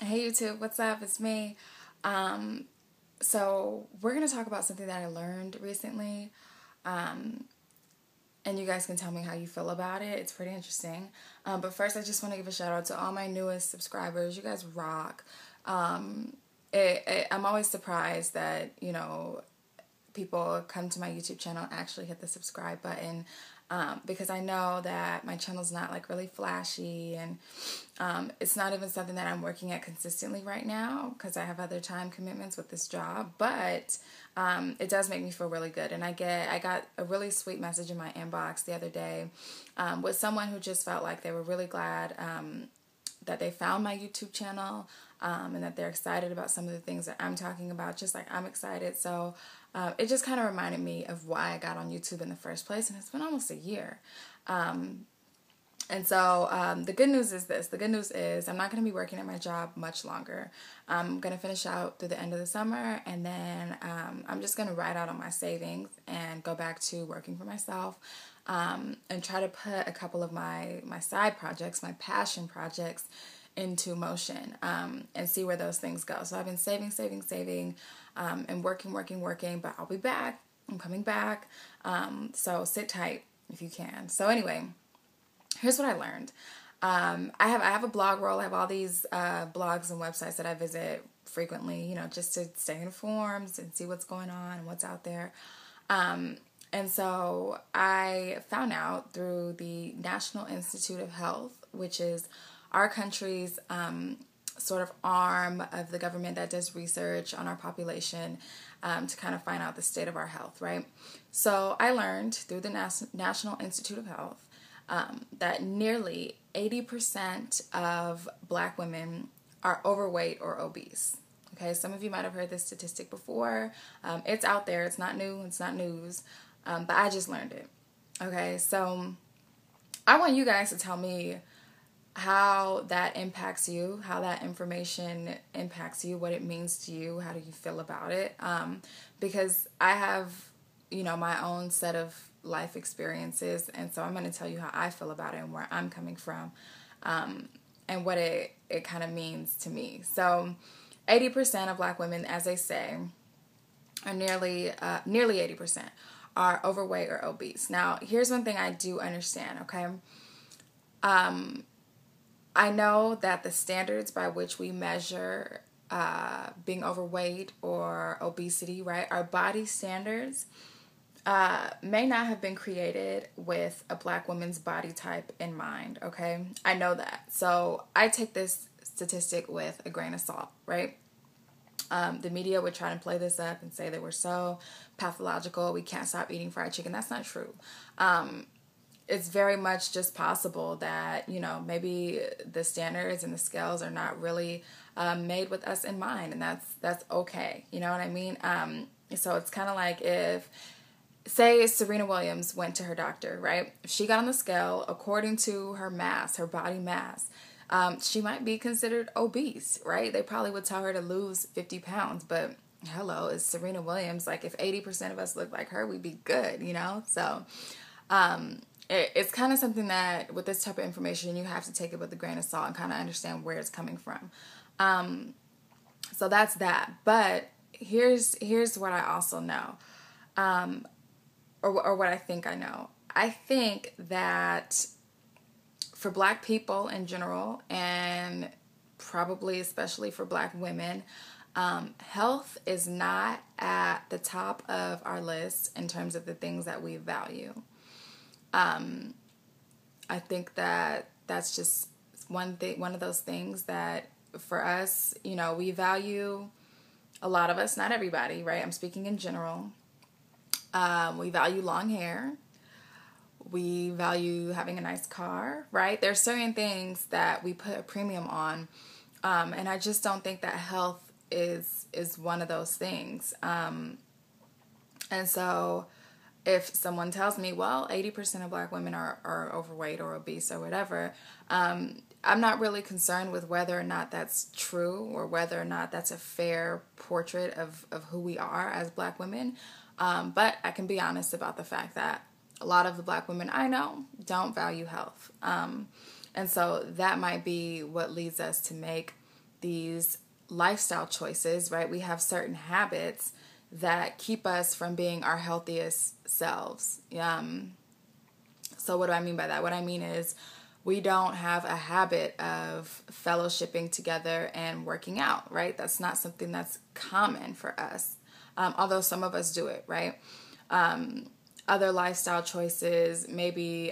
Hey YouTube, what's up? It's me. Um, so we're gonna talk about something that I learned recently, and you guys can tell me how you feel about it. It's pretty interesting. But first, I just want to give a shout out to all my newest subscribers. You guys rock. I'm always surprised that people come to my YouTube channel and actually hit the subscribe button, because I know that my channel's not like really flashy, and it's not even something that I'm working at consistently right now because I have other time commitments with this job, but it does make me feel really good. And I got a really sweet message in my inbox the other day with someone who just felt like they were really glad that they found my YouTube channel, and that they're excited about some of the things that I'm talking about, just like I'm excited. So it just kind of reminded me of why I got on YouTube in the first place, and it's been almost a year. And so the good news is this. The good news is I'm not going to be working at my job much longer. I'm going to finish out through the end of the summer, and then I'm just going to ride out on my savings and go back to working for myself, and try to put a couple of my side projects, my passion projects, into motion, and see where those things go. So I've been saving, and working, but I'll be back. I'm coming back. So sit tight if you can. So anyway, here's what I learned. I have a blog roll. I have all these blogs and websites that I visit frequently, just to stay informed and see what's going on and what's out there. And so I found out through the National Institute of Health, which is our country's sort of arm of the government that does research on our population, to kind of find out the state of our health, right? So I learned through the National Institute of Health that nearly 80% of Black women are overweight or obese. Okay, some of you might have heard this statistic before. It's out there. It's not new. It's not news. But I just learned it. Okay, so I want you guys to tell me how that impacts you, how that information impacts you, what it means to you, how do you feel about it? Because I have, my own set of life experiences, and so I'm going to tell you how I feel about it and where I'm coming from, and what it kind of means to me. So 80% of Black women, as they say, are nearly 80% are overweight or obese. Now, here's one thing I do understand, okay? I know that the standards by which we measure being overweight or obesity, right, our body standards, may not have been created with a Black woman's body type in mind, okay? I know that. So I take this statistic with a grain of salt, right? The media would try to play this up and say that we're so pathological, we can't stop eating fried chicken. That's not true. It's very much just possible that, maybe the standards and the scales are not really made with us in mind, and that's okay. You know what I mean? So it's kind of like if, say, Serena Williams went to her doctor, right? If she got on the scale, according to her mass, her body mass, she might be considered obese, right? They probably would tell her to lose 50 pounds, but hello, it's Serena Williams. Like, if 80% of us look like her, we'd be good, So it's kind of something that with this type of information, you have to take it with a grain of salt and kind of understand where it's coming from. So that's that. But here's what I also know, or what I think I know. I think that for Black people in general, and probably especially for Black women, health is not at the top of our list in terms of the things that we value. I think that that's just one of those things that for us, we value, a lot of us, not everybody, right? I'm speaking in general. We value long hair. We value having a nice car, right? There's certain things that we put a premium on. And I just don't think that health is one of those things. And so if someone tells me, well, 80% of Black women are overweight or obese or whatever, I'm not really concerned with whether or not that's true or whether or not that's a fair portrait of who we are as Black women. But I can be honest about the fact that a lot of the Black women I know don't value health. And so that might be what leads us to make these lifestyle choices, right? We have certain habits that keep us from being our healthiest selves. So what do I mean by that? What I mean is we don't have a habit of fellowshipping together and working out, right? That's not something that's common for us, although some of us do it, right? Other lifestyle choices, maybe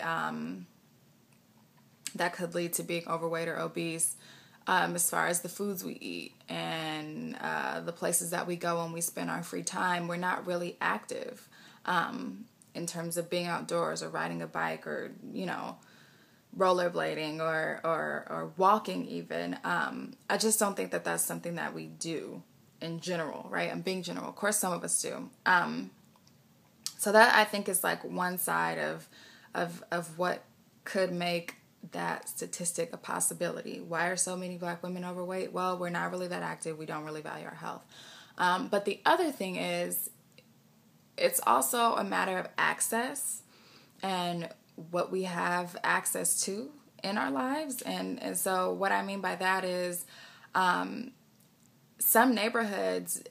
that could lead to being overweight or obese, as far as the foods we eat and the places that we go when we spend our free time. We're not really active in terms of being outdoors or riding a bike or, rollerblading or walking even. I just don't think that that's something that we do in general, right? I'm being general. Of course, some of us do. So that, I think, is like one side of what could make that statistic a possibility. Why are so many Black women overweight? Well, we're not really that active. We don't really value our health. But the other thing is, it's also a matter of access and what we have access to in our lives. And so what I mean by that is some neighborhoods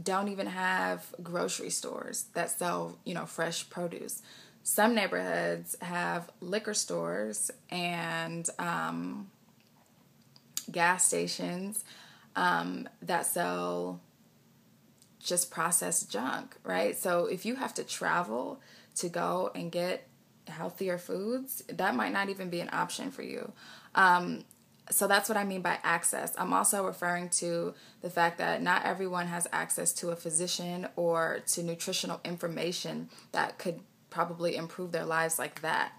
don't even have grocery stores that sell, fresh produce. Some neighborhoods have liquor stores and gas stations that sell just processed junk, right? So if you have to travel to go and get healthier foods, that might not even be an option for you. So that's what I mean by access. I'm also referring to the fact that not everyone has access to a physician or to nutritional information that could probably improve their lives like that,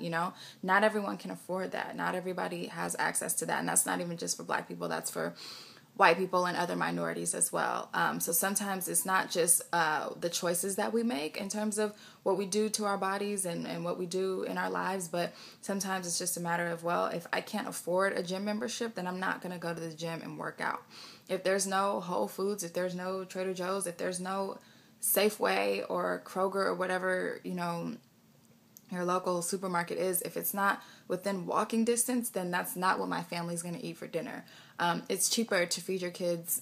Not everyone can afford that. Not everybody has access to that. And that's not even just for Black people. That's for white people and other minorities as well. So sometimes it's not just the choices that we make in terms of what we do to our bodies and what we do in our lives, but sometimes it's just a matter of, well, if I can't afford a gym membership, then I'm not going to go to the gym and work out. If there's no Whole Foods, if there's no Trader Joe's, if there's no Safeway or Kroger or whatever, your local supermarket is, if it's not within walking distance, then that's not what my family's going to eat for dinner. It's cheaper to feed your kids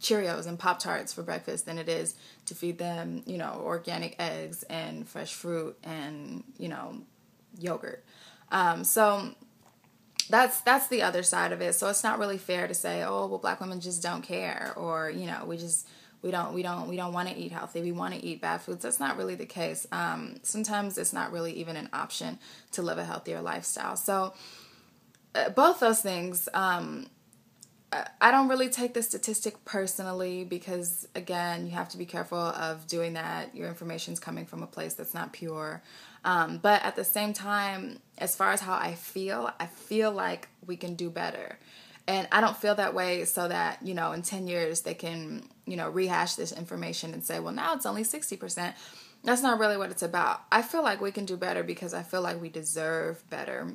Cheerios and Pop-Tarts for breakfast than it is to feed them, organic eggs and fresh fruit and, yogurt. So that's the other side of it. So it's not really fair to say, oh, well, Black women just don't care, or, we don't want to eat healthy. We want to eat bad foods. That's not really the case. Sometimes it's not really even an option to live a healthier lifestyle. So both those things, I don't really take the statistic personally because, again, you have to be careful of doing that. Your information's coming from a place that's not pure. But at the same time, as far as how I feel like we can do better. And I don't feel that way so that, in 10 years they can, rehash this information and say, well, now it's only 60%. That's not really what it's about. I feel like we can do better because I feel like we deserve better.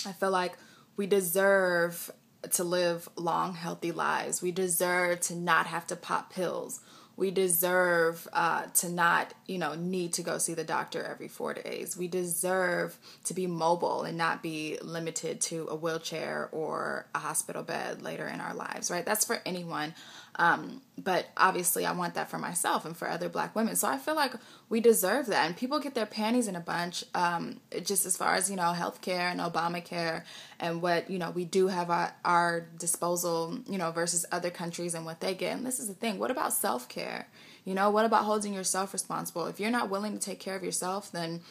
I feel like we deserve to live long, healthy lives. We deserve to not have to pop pills. We deserve to not, need to go see the doctor every 4 days. We deserve to be mobile and not be limited to a wheelchair or a hospital bed later in our lives, right? That's for anyone. But obviously I want that for myself and for other Black women. So I feel like we deserve that. And people get their panties in a bunch, just as far as, healthcare and Obamacare and what, we do have at our disposal, versus other countries and what they get. And this is the thing. What about self-care? What about holding yourself responsible? If you're not willing to take care of yourself, then,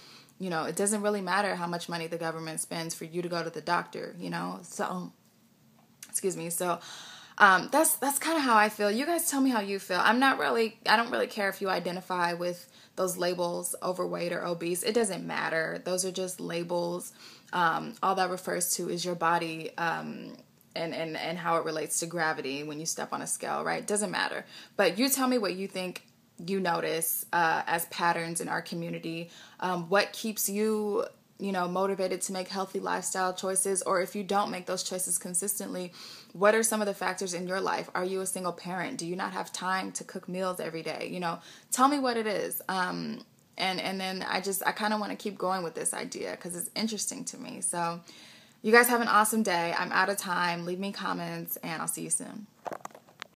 it doesn't really matter how much money the government spends for you to go to the doctor, So, excuse me. So, that's kind of how I feel. You guys tell me how you feel. I don't really care if you identify with those labels, overweight or obese. It doesn't matter. Those are just labels. All that refers to is your body, and how it relates to gravity when you step on a scale, right? It doesn't matter. But you tell me what you think you notice, as patterns in our community. What keeps you, motivated to make healthy lifestyle choices? Or if you don't make those choices consistently, what are some of the factors in your life? Are you a single parent? Do you not have time to cook meals every day? Tell me what it is. And then I kind of want to keep going with this idea because it's interesting to me. So You guys have an awesome day. I'm out of time. Leave me comments, and I'll see you soon.